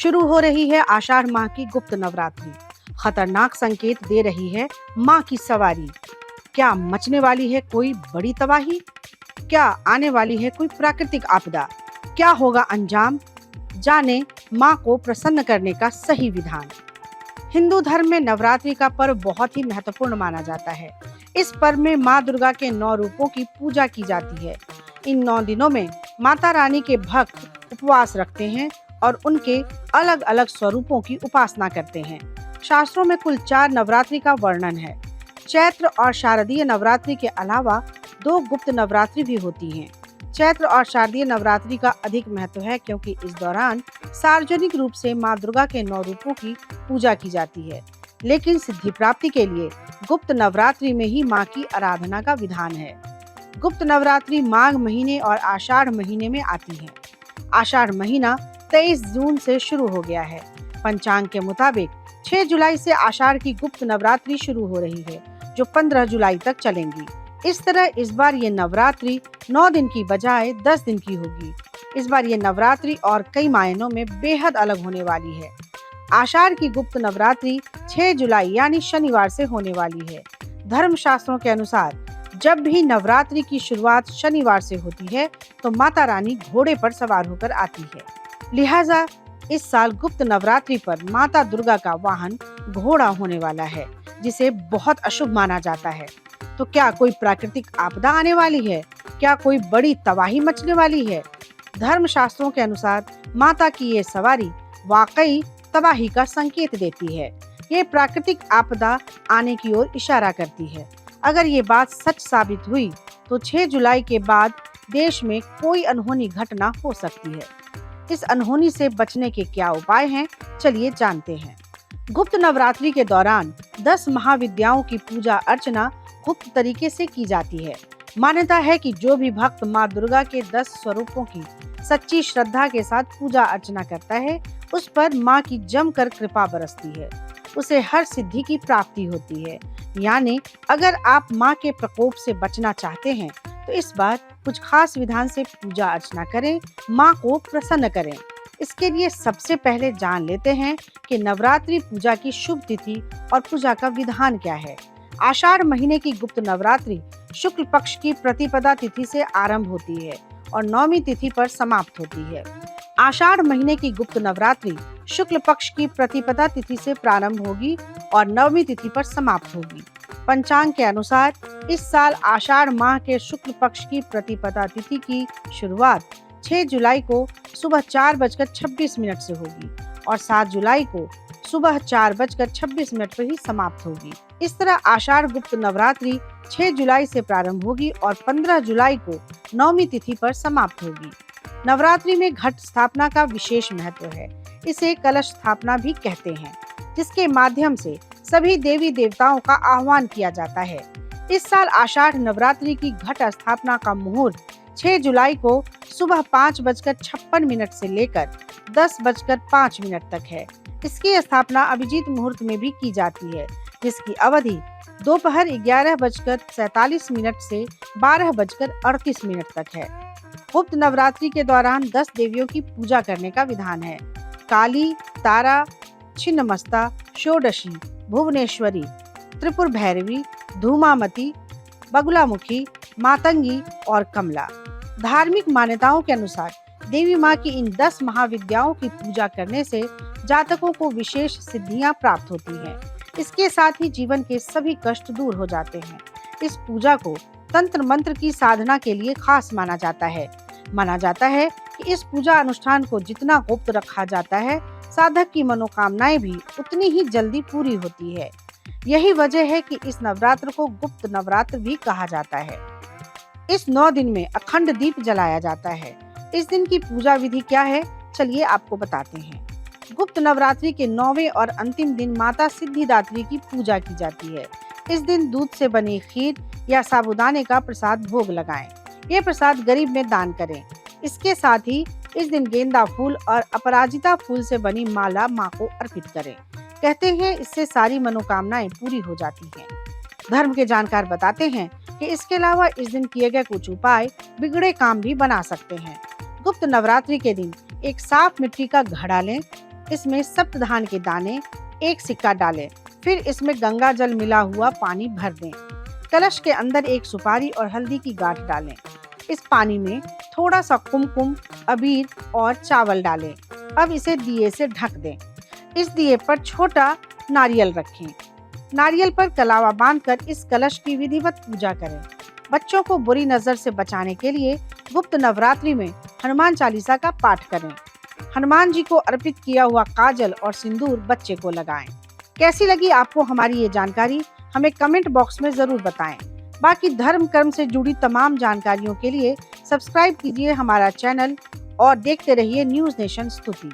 शुरू हो रही है आषाढ़ माह की गुप्त नवरात्रि। खतरनाक संकेत दे रही है माँ की सवारी। क्या मचने वाली है कोई बड़ी तबाही? क्या आने वाली है कोई प्राकृतिक आपदा? क्या होगा अंजाम? जाने माँ को प्रसन्न करने का सही विधान। हिंदू धर्म में नवरात्रि का पर्व बहुत ही महत्वपूर्ण माना जाता है। इस पर्व में माँ दुर्गा के 9 रूपों की पूजा की जाती है। इन 9 दिनों में माता रानी के भक्त उपवास रखते हैं और उनके अलग अलग स्वरूपों की उपासना करते हैं। शास्त्रों में कुल 4 नवरात्रि का वर्णन है। चैत्र और शारदीय नवरात्रि के अलावा 2 गुप्त नवरात्रि भी होती हैं। चैत्र और शारदीय नवरात्रि का अधिक महत्व है क्योंकि इस दौरान सार्वजनिक रूप से माँ दुर्गा के 9 रूपों की पूजा की जाती है। लेकिन सिद्धि प्राप्ति के लिए गुप्त नवरात्रि में ही माँ की आराधना का विधान है। गुप्त नवरात्रि माघ महीने और आषाढ़ महीने में आती है। आषाढ़ महीना 23 जून से शुरू हो गया है। पंचांग के मुताबिक 6 जुलाई से आषाढ़ की गुप्त नवरात्रि शुरू हो रही है, जो 15 जुलाई तक चलेंगी। इस तरह इस बार ये नवरात्रि 9 दिन की बजाय 10 दिन की होगी। इस बार ये नवरात्रि और कई मायनों में बेहद अलग होने वाली है। आषाढ़ की गुप्त नवरात्रि 6 जुलाई यानी शनिवार से होने वाली है। धर्मशास्त्रों के अनुसार जब भी नवरात्रि की शुरुआत शनिवार से होती है तो माता रानी घोड़े पर सवार होकर आती है। लिहाजा इस साल गुप्त नवरात्रि पर माता दुर्गा का वाहन घोड़ा होने वाला है, जिसे बहुत अशुभ माना जाता है। तो क्या कोई प्राकृतिक आपदा आने वाली है? क्या कोई बड़ी तबाही मचने वाली है? धर्मशास्त्रों के अनुसार माता की ये सवारी वाकई तबाही का संकेत देती है। ये प्राकृतिक आपदा आने की ओर इशारा करती है। अगर ये बात सच साबित हुई तो 6 जुलाई के बाद देश में कोई अनहोनी घटना हो सकती है। इस अनहोनी से बचने के क्या उपाय हैं? चलिए जानते हैं। गुप्त नवरात्रि के दौरान 10 महाविद्याओं की पूजा अर्चना गुप्त तरीके से की जाती है। मान्यता है कि जो भी भक्त माँ दुर्गा के 10 स्वरूपों की सच्ची श्रद्धा के साथ पूजा अर्चना करता है, उस पर माँ की जमकर कृपा बरसती है। उसे हर सिद्धि की प्राप्ति होती है। यानी अगर आप माँ के प्रकोप से बचना चाहते हैं तो इस बार कुछ खास विधान से पूजा अर्चना करें, माँ को प्रसन्न करें। इसके लिए सबसे पहले जान लेते हैं कि नवरात्रि पूजा की शुभ तिथि और पूजा का विधान क्या है। आषाढ़ महीने की गुप्त नवरात्रि शुक्ल पक्ष की प्रतिपदा तिथि से आरंभ होती है और 9वीं तिथि पर समाप्त होती है। आषाढ़ महीने की गुप्त नवरात्रि शुक्ल पक्ष की प्रतिपदा तिथि से प्रारंभ होगी और 9वीं तिथि पर समाप्त होगी। पंचांग के अनुसार इस साल आषाढ़ माह के शुक्ल पक्ष की प्रतिपदा तिथि की शुरुआत 6 जुलाई को सुबह 4:26 से होगी और 7 जुलाई को सुबह 4:26 पर ही समाप्त होगी। इस तरह आषाढ़ गुप्त नवरात्रि 6 जुलाई से प्रारंभ होगी और 15 जुलाई को 9वीं तिथि पर समाप्त होगी। नवरात्रि में घट स्थापना का विशेष महत्व है। इसे कलश स्थापना भी कहते हैं, जिसके माध्यम से सभी देवी देवताओं का आह्वान किया जाता है। इस साल आषाढ़ नवरात्रि की घट स्थापना का मुहूर्त 6 जुलाई को सुबह 5:56 से लेकर 10:05 तक है। इसकी स्थापना अभिजीत मुहूर्त में भी की जाती है, जिसकी अवधि दोपहर 11:47 से 12:38 तक है। गुप्त नवरात्रि के दौरान 10 देवियों की पूजा करने का विधान है। काली, तारा, छिन्नमस्ता, षोडशी, भुवनेश्वरी, त्रिपुर भैरवी, धूमावती, बगुलामुखी, मातंगी और कमला। धार्मिक मान्यताओं के अनुसार देवी माँ की इन 10 महाविद्याओं की पूजा करने से जातकों को विशेष सिद्धियां प्राप्त होती हैं। इसके साथ ही जीवन के सभी कष्ट दूर हो जाते हैं। इस पूजा को तंत्र मंत्र की साधना के लिए खास माना जाता है। माना जाता है कि इस पूजा अनुष्ठान को जितना गुप्त रखा जाता है, साधक की मनोकामनाएं भी उतनी ही जल्दी पूरी होती है। यही वजह है कि इस नवरात्र को गुप्त नवरात्र भी कहा जाता है। इस 9 दिन में अखंड दीप जलाया जाता है। इस दिन की पूजा विधि क्या है, चलिए आपको बताते हैं। गुप्त नवरात्रि के 9वें और अंतिम दिन माता सिद्धिदात्री की पूजा की जाती है। इस दिन दूध से बनी खीर या साबूदाने का प्रसाद भोग लगाएं। ये प्रसाद गरीब में दान करें। इसके साथ ही इस दिन गेंदा फूल और अपराजिता फूल से बनी माला माँ को अर्पित करें। कहते हैं इससे सारी मनोकामनाएं पूरी हो जाती हैं। धर्म के जानकार बताते हैं कि इसके अलावा इस दिन किए गए कुछ उपाय बिगड़े काम भी बना सकते हैं। गुप्त नवरात्रि के दिन एक साफ मिट्टी का घड़ा लें, इसमें सप्तधान के दाने, एक सिक्का डालें। फिर इसमें गंगा जल मिला हुआ पानी भर दें। कलश के अंदर एक सुपारी और हल्दी की गांठ डालें। इस पानी में थोड़ा सा कुमकुम, अबीर और चावल डालें। अब इसे दिए से ढक दें। इस दिए पर छोटा नारियल रखें। नारियल पर कलावा बांधकर इस कलश की विधिवत पूजा करें। बच्चों को बुरी नजर से बचाने के लिए गुप्त नवरात्रि में हनुमान चालीसा का पाठ करें। हनुमान जी को अर्पित किया हुआ काजल और सिंदूर बच्चे को लगाएं। कैसी लगी आपको हमारी ये जानकारी, हमें कमेंट बॉक्स में जरूर बताएं। बाकी धर्म कर्म से जुड़ी तमाम जानकारियों के लिए सब्सक्राइब कीजिए हमारा चैनल और देखते रहिए न्यूज़ नेशन स्तुति।